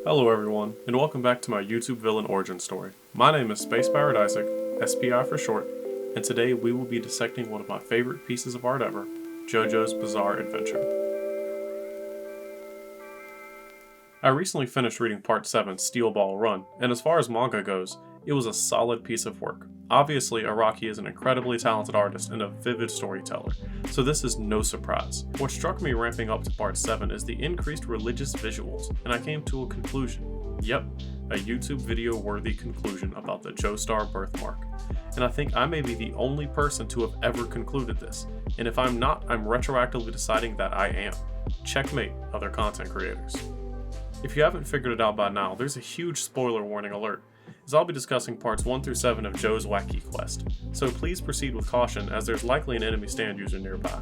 Hello everyone, and welcome back to my YouTube villain origin story. My name is Space Pirate Isaac, SPI for short, and today we will be dissecting one of my favorite pieces of art ever, JoJo's Bizarre Adventure. I recently finished reading Part 7, Steel Ball Run, and as far as manga goes, it was a solid piece of work. Obviously, Araki is an incredibly talented artist and a vivid storyteller, so this is no surprise. What struck me ramping up to Part 7 is the increased religious visuals, and I came to a conclusion. Yep, a YouTube video worthy conclusion about the Joestar Birthmark. And I think I may be the only person to have ever concluded this, and if I'm not, I'm retroactively deciding that I am. Checkmate, other content creators. If you haven't figured it out by now, there's a huge spoiler warning alert, as I'll be discussing parts 1 through 7 of Joe's Wacky Quest, so please proceed with caution as there's likely an enemy stand user nearby.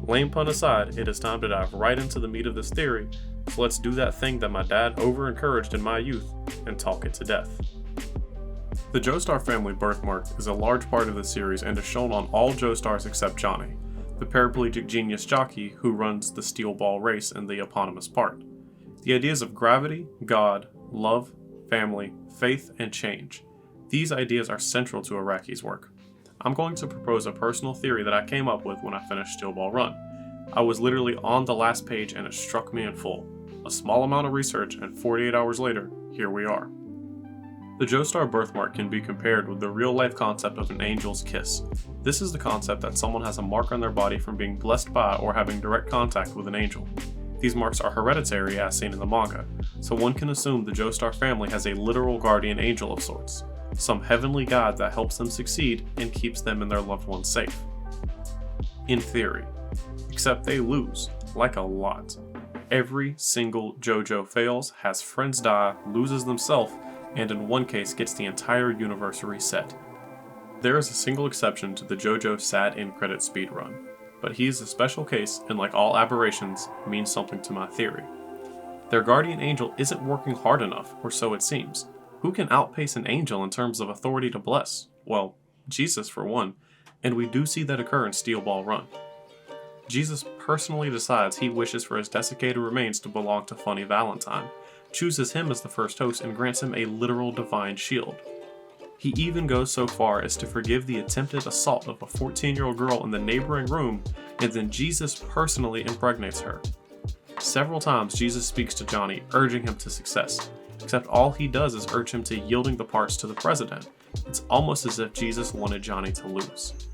Lame pun aside, it is time to dive right into the meat of this theory, so let's do that thing that my dad over-encouraged in my youth, and talk it to death. The Joestar family birthmark is a large part of the series and is shown on all Joestars except Johnny, the paraplegic genius jockey who runs the steel ball race in the eponymous part. The ideas of gravity, God, love, family, faith, and change. These ideas are central to Araki's work. I'm going to propose a personal theory that I came up with when I finished Steel Ball Run. I was literally on the last page and it struck me in full. A small amount of research and 48 hours later, here we are. The Joestar birthmark can be compared with the real-life concept of an angel's kiss. This is the concept that someone has a mark on their body from being blessed by or having direct contact with an angel. These marks are hereditary as seen in the manga, so one can assume the Joestar family has a literal guardian angel of sorts, some heavenly god that helps them succeed and keeps them and their loved ones safe. In theory. Except they lose, like a lot. Every single JoJo fails, has friends die, loses themselves, and in one case gets the entire universe reset. There is a single exception to the JoJo sad end credit speedrun. But he is a special case, and like all aberrations, means something to my theory. Their guardian angel isn't working hard enough, or so it seems. Who can outpace an angel in terms of authority to bless? Well, Jesus for one, and we do see that occur in Steel Ball Run. Jesus personally decides he wishes for his desiccated remains to belong to Funny Valentine, chooses him as the first host, and grants him a literal divine shield. He even goes so far as to forgive the attempted assault of a 14-year-old girl in the neighboring room, and then Jesus personally impregnates her. Several times Jesus speaks to Johnny, urging him to success, except all he does is urge him to yielding the parts to the president. It's almost as if Jesus wanted Johnny to lose.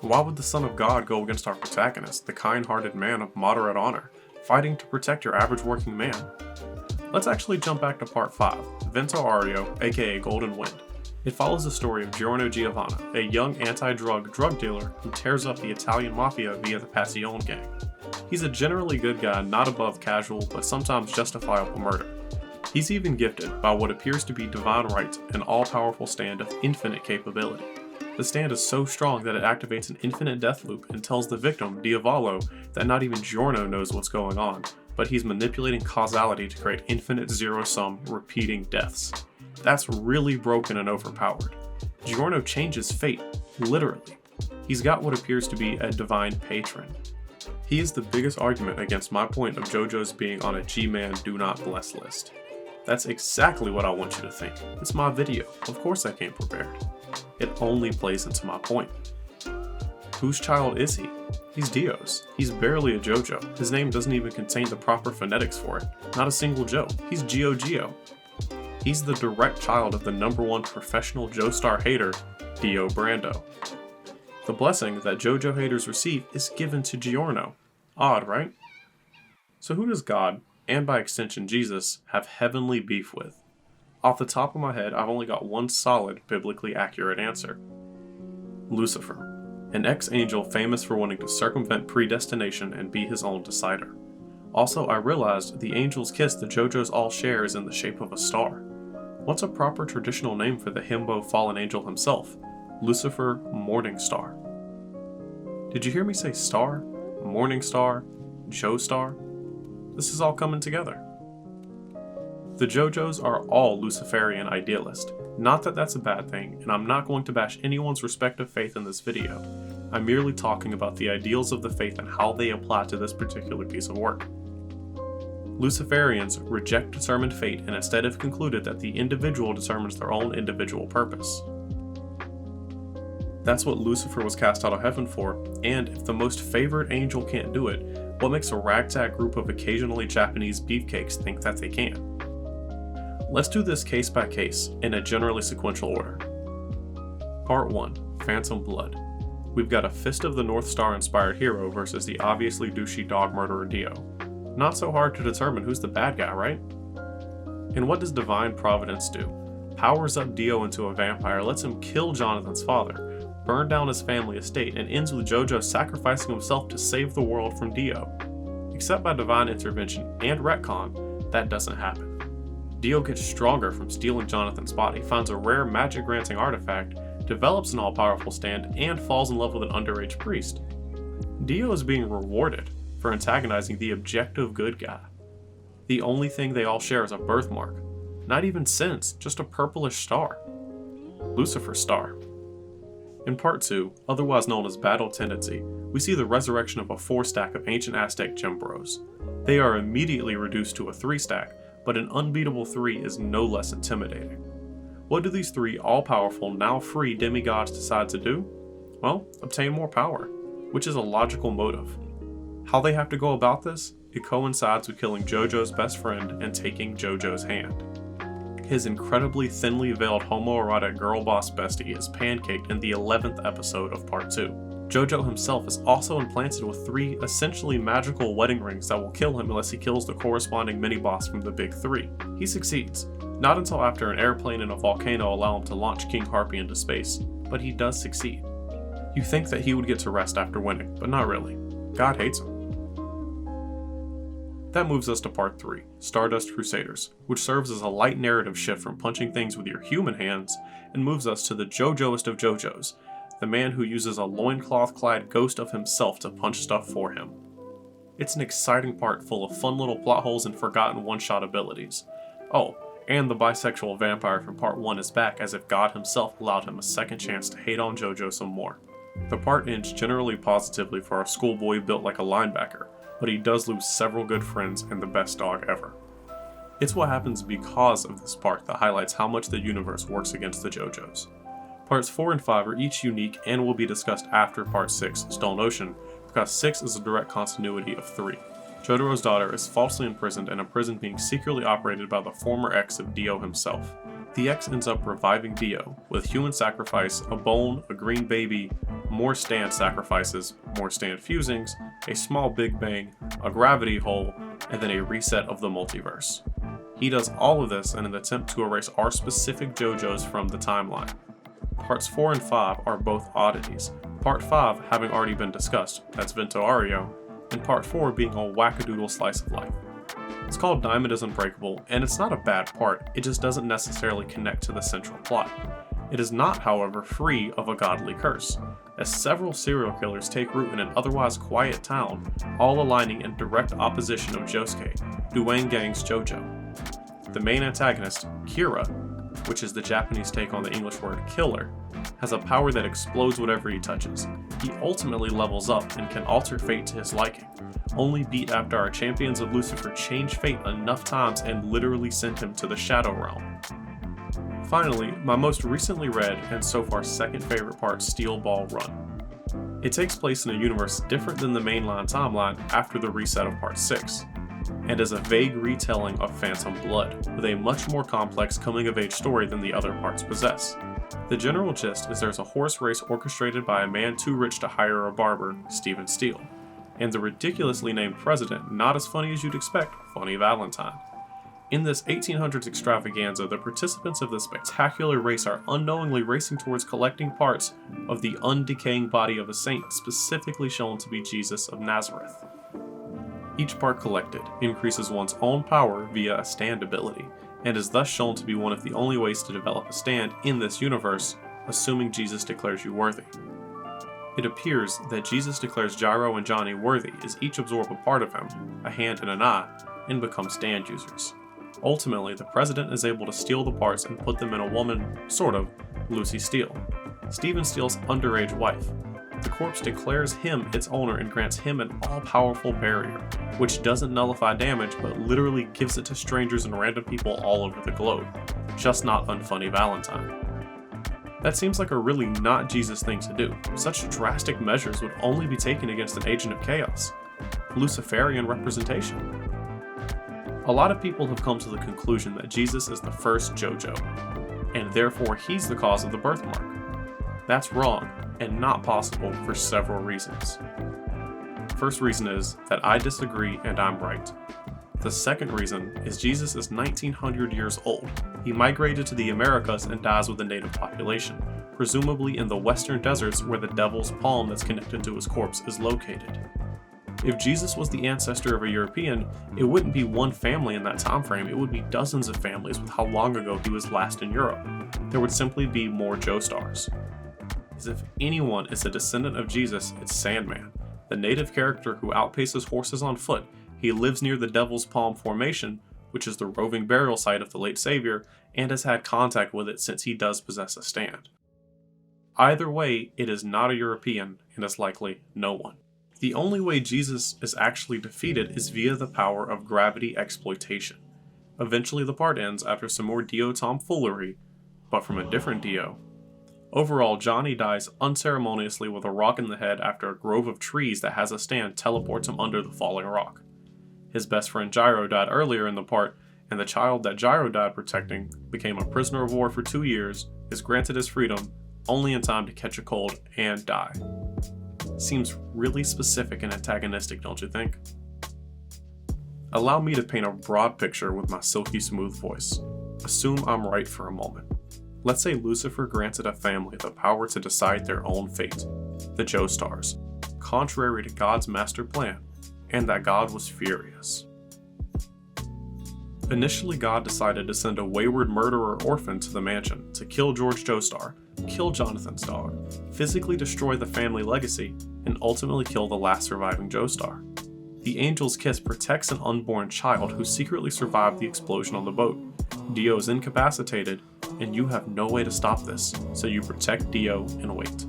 Why would the Son of God go against our protagonist, the kind-hearted man of moderate honor, fighting to protect your average working man? Let's actually jump back to part 5, Vento Ario, aka Golden Wind. It follows the story of Giorno Giovanna, a young anti-drug drug dealer who tears up the Italian mafia via the Passione gang. He's a generally good guy, not above casual, but sometimes justifiable murder. He's even gifted by what appears to be divine right, an all-powerful stand of infinite capability. The stand is so strong that it activates an infinite death loop and tells the victim, Diavolo, that not even Giorno knows what's going on, but he's manipulating causality to create infinite zero-sum, repeating deaths. That's really broken and overpowered. Giorno changes fate, literally. He's got what appears to be a divine patron. He is the biggest argument against my point of JoJo's being on a G-Man do not bless list. That's exactly what I want you to think. It's my video, of course I came prepared. It only plays into my point. Whose child is he? He's Dio's. He's barely a JoJo. His name doesn't even contain the proper phonetics for it. Not a single Joe. He's Geo. He's the direct child of the #1 professional Joestar hater, Dio Brando. The blessing that JoJo haters receive is given to Giorno. Odd, right? So who does God, and by extension Jesus, have heavenly beef with? Off the top of my head, I've only got one solid, biblically accurate answer. Lucifer, an ex-angel famous for wanting to circumvent predestination and be his own decider. Also, I realized the angel's kiss the JoJo's all share is in the shape of a star. What's a proper traditional name for the himbo fallen angel himself? Lucifer Morningstar. Did you hear me say star? Morningstar? Joestar? This is all coming together. The JoJo's are all Luciferian idealists. Not that that's a bad thing, and I'm not going to bash anyone's respective faith in this video. I'm merely talking about the ideals of the faith and how they apply to this particular piece of work. Luciferians reject determined fate and instead have concluded that the individual determines their own individual purpose. That's what Lucifer was cast out of heaven for, and if the most favored angel can't do it, what makes a ragtag group of occasionally Japanese beefcakes think that they can? Let's do this case by case, in a generally sequential order. Part 1. Phantom Blood. We've got a Fist of the North Star inspired hero versus the obviously douchey dog murderer Dio. Not so hard to determine who's the bad guy, right? And what does Divine Providence do? Powers up Dio into a vampire, lets him kill Jonathan's father, burn down his family estate, and ends with JoJo sacrificing himself to save the world from Dio. Except by divine intervention and retcon, that doesn't happen. Dio gets stronger from stealing Jonathan's body, finds a rare magic-granting artifact, develops an all-powerful stand, and falls in love with an underage priest. Dio is being rewarded for antagonizing the objective good guy. The only thing they all share is a birthmark. Not even sins, just a purplish star. Lucifer's star. In Part 2, otherwise known as Battle Tendency, we see the resurrection of a 4-stack of ancient Aztec gem bros. They are immediately reduced to a 3-stack, but an unbeatable 3 is no less intimidating. What do these 3 all-powerful, now free demigods decide to do? Well, obtain more power, which is a logical motive. How they have to go about this? It coincides with killing JoJo's best friend and taking JoJo's hand. His incredibly thinly veiled homoerotic girl boss bestie is pancaked in the 11th episode of Part 2. JoJo himself is also implanted with 3 essentially magical wedding rings that will kill him unless he kills the corresponding mini-boss from the Big 3. He succeeds, not until after an airplane and a volcano allow him to launch King Harpy into space, but he does succeed. You think that he would get to rest after winning, but not really. God hates him. That moves us to Part 3, Stardust Crusaders, which serves as a light narrative shift from punching things with your human hands and moves us to the JoJoest of JoJo's, the man who uses a loincloth-clad ghost of himself to punch stuff for him. It's an exciting part full of fun little plot holes and forgotten one-shot abilities. Oh, and the bisexual vampire from Part 1 is back as if God himself allowed him a second chance to hate on JoJo some more. The part ends generally positively for our schoolboy built like a linebacker, but he does lose several good friends and the best dog ever. It's what happens because of this part that highlights how much the universe works against the JoJo's. Parts 4 and 5 are each unique and will be discussed after Part 6, Stone Ocean, because 6 is a direct continuity of 3. Jotaro's daughter is falsely imprisoned in a prison being secretly operated by the former ex of Dio himself. The ex ends up reviving Dio, with human sacrifice, a bone, a green baby, more stand sacrifices, more stand fusings, a small big bang, a gravity hole, and then a reset of the multiverse. He does all of this in an attempt to erase our specific JoJo's from the timeline. Parts 4 and 5 are both oddities, Part 5 having already been discussed, that's Vento Ario, and Part 4 being a wackadoodle slice of life. It's called Diamond is Unbreakable, and it's not a bad part, it just doesn't necessarily connect to the central plot. It is not, however, free of a godly curse, as several serial killers take root in an otherwise quiet town, all aligning in direct opposition of Josuke, Duane Gang's JoJo. The main antagonist, Kira, which is the Japanese take on the English word killer, has a power that explodes whatever he touches. He ultimately levels up and can alter fate to his liking, only beat after our champions of Lucifer change fate enough times and literally send him to the Shadow Realm. Finally, my most recently read and so far second favorite part, Steel Ball Run. It takes place in a universe different than the mainline timeline after the reset of Part 6, and is a vague retelling of Phantom Blood, with a much more complex coming-of-age story than the other parts possess. The general gist is there's a horse race orchestrated by a man too rich to hire a barber, Stephen Steele, and the ridiculously named president, not as funny as you'd expect, Funny Valentine. In this 1800s extravaganza, the participants of this spectacular race are unknowingly racing towards collecting parts of the undecaying body of a saint specifically shown to be Jesus of Nazareth. Each part collected increases one's own power via a stand ability, and is thus shown to be one of the only ways to develop a stand in this universe, assuming Jesus declares you worthy. It appears that Jesus declares Gyro and Johnny worthy as each absorb a part of him, a hand and an eye, and become stand users. Ultimately, the president is able to steal the parts and put them in a woman, sort of, Lucy Steele, Stephen Steele's underage wife. The corpse declares him its owner and grants him an all-powerful barrier, which doesn't nullify damage but literally gives it to strangers and random people all over the globe. Just not Unfunny Valentine. That seems like a really not Jesus thing to do. Such drastic measures would only be taken against an agent of chaos. Luciferian representation. A lot of people have come to the conclusion that Jesus is the first JoJo, and therefore he's the cause of the birthmark. That's wrong, and not possible for several reasons. First reason is that I disagree and I'm right. The second reason is Jesus is 1900 years old. He migrated to the Americas and dies with the native population, presumably in the western deserts where the devil's palm that's connected to his corpse is located. If Jesus was the ancestor of a European, it wouldn't be one family in that time frame, it would be dozens of families with how long ago he was last in Europe. There would simply be more Joestars. As if anyone is a descendant of Jesus, it's Sandman, the native character who outpaces horses on foot. He lives near the Devil's Palm Formation, which is the roving burial site of the late Savior, and has had contact with it since he does possess a stand. Either way, it is not a European, and is likely no one. The only way Jesus is actually defeated is via the power of gravity exploitation. Eventually the part ends after some more Dio tomfoolery, but from a different Dio. Overall, Johnny dies unceremoniously with a rock in the head after a grove of trees that has a stand teleports him under the falling rock. His best friend Gyro died earlier in the part, and the child that Gyro died protecting became a prisoner of war for 2 years, is granted his freedom, only in time to catch a cold and die. Seems really specific and antagonistic, don't you think? Allow me to paint a broad picture with my silky smooth voice. Assume I'm right for a moment. Let's say Lucifer granted a family the power to decide their own fate, the Joestars, contrary to God's master plan, and that God was furious. Initially, God decided to send a wayward murderer orphan to the mansion to kill George Joestar, kill Jonathan's dog, physically destroy the family legacy, and ultimately kill the last surviving Joestar. The angel's kiss protects an unborn child who secretly survived the explosion on the boat. Dio is incapacitated, and you have no way to stop this, so you protect Dio and wait.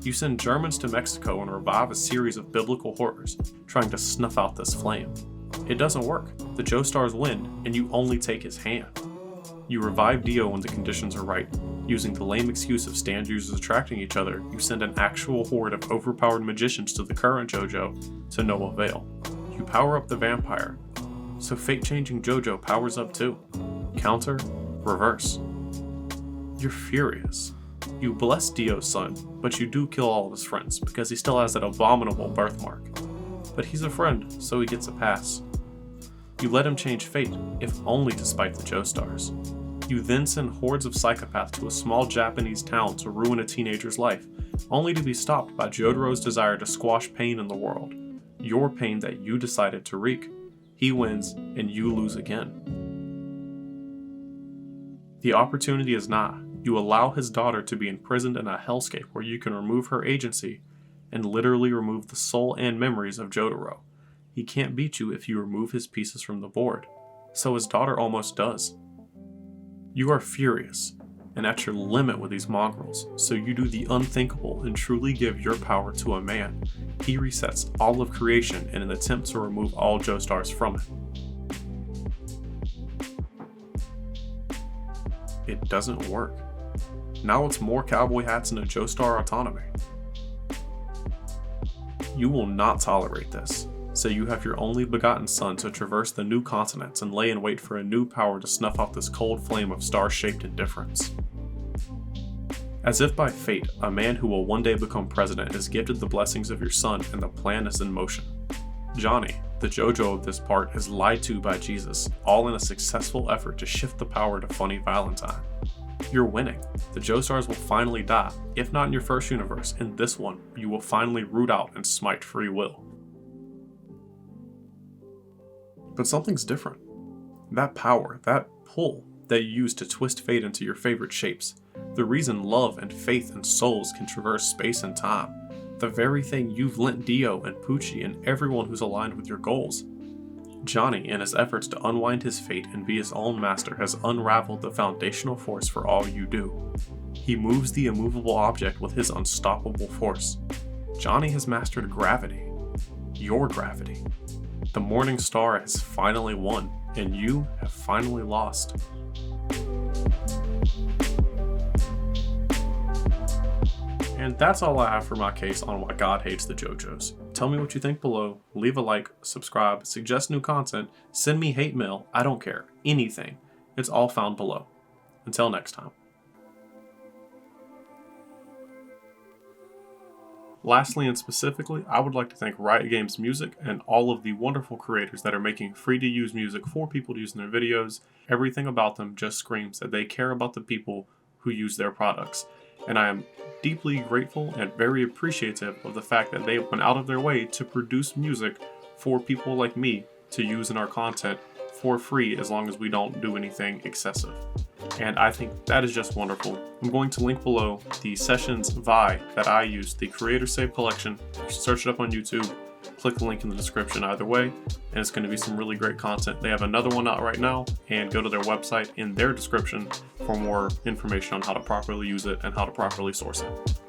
You send Germans to Mexico and revive a series of biblical horrors, trying to snuff out this flame. It doesn't work. The Joestars win, and you only take his hand. You revive Dio when the conditions are right. Using the lame excuse of stand users attracting each other, you send an actual horde of overpowered magicians to the current JoJo, to no avail. You power up the vampire, so fate-changing JoJo powers up too. Counter, reverse. You're furious. You bless Dio's son, but you do kill all of his friends because he still has that abominable birthmark. But he's a friend, so he gets a pass. You let him change fate, if only to spite the Joestars. You then send hordes of psychopaths to a small Japanese town to ruin a teenager's life, only to be stopped by Jotaro's desire to squash pain in the world. Your pain that you decided to wreak. He wins, and you lose again. The opportunity is nigh. You allow his daughter to be imprisoned in a hellscape where you can remove her agency and literally remove the soul and memories of Jotaro. He can't beat you if you remove his pieces from the board, so his daughter almost does. You are furious and at your limit with these mongrels, so you do the unthinkable and truly give your power to a man. He resets all of creation in an attempt to remove all Joestars from it. It doesn't work. Now it's more cowboy hats and a Joestar autonomy. You will not tolerate this, so you have your only begotten son to traverse the new continents and lay in wait for a new power to snuff out this cold flame of star-shaped indifference. As if by fate, a man who will one day become president is gifted the blessings of your son and the plan is in motion. Johnny, the JoJo of this part, is lied to by Jesus, all in a successful effort to shift the power to Funny Valentine. You're winning. The Joestars will finally die. If not in your first universe, in this one, you will finally root out and smite free will. But something's different. That power, that pull that you use to twist fate into your favorite shapes, the reason love and faith and souls can traverse space and time, the very thing you've lent Dio and Pucci and everyone who's aligned with your goals. Johnny, in his efforts to unwind his fate and be his own master, has unraveled the foundational force for all you do. He moves the immovable object with his unstoppable force. Johnny has mastered gravity. Your gravity. The Morning Star has finally won, and you have finally lost. And that's all I have for my case on why God hates the JoJo's. Tell me what you think below, leave a like, subscribe, suggest new content, send me hate mail, I don't care, anything. It's all found below. Until next time. Lastly and specifically, I would like to thank Riot Games Music and all of the wonderful creators that are making free-to-use music for people to use in their videos. Everything about them just screams that they care about the people who use their products. And I am deeply grateful and very appreciative of the fact that they went out of their way to produce music for people like me to use in our content for free, as long as we don't do anything excessive. And I think that is just wonderful. I'm going to link below the Sessions Vi that I use, the Creator Save Collection. You can search it up on YouTube, click the link in the description either way, and it's going to be some really great content. They have another one out right now, and go to their website in their description for more information on how to properly use it and how to properly source it.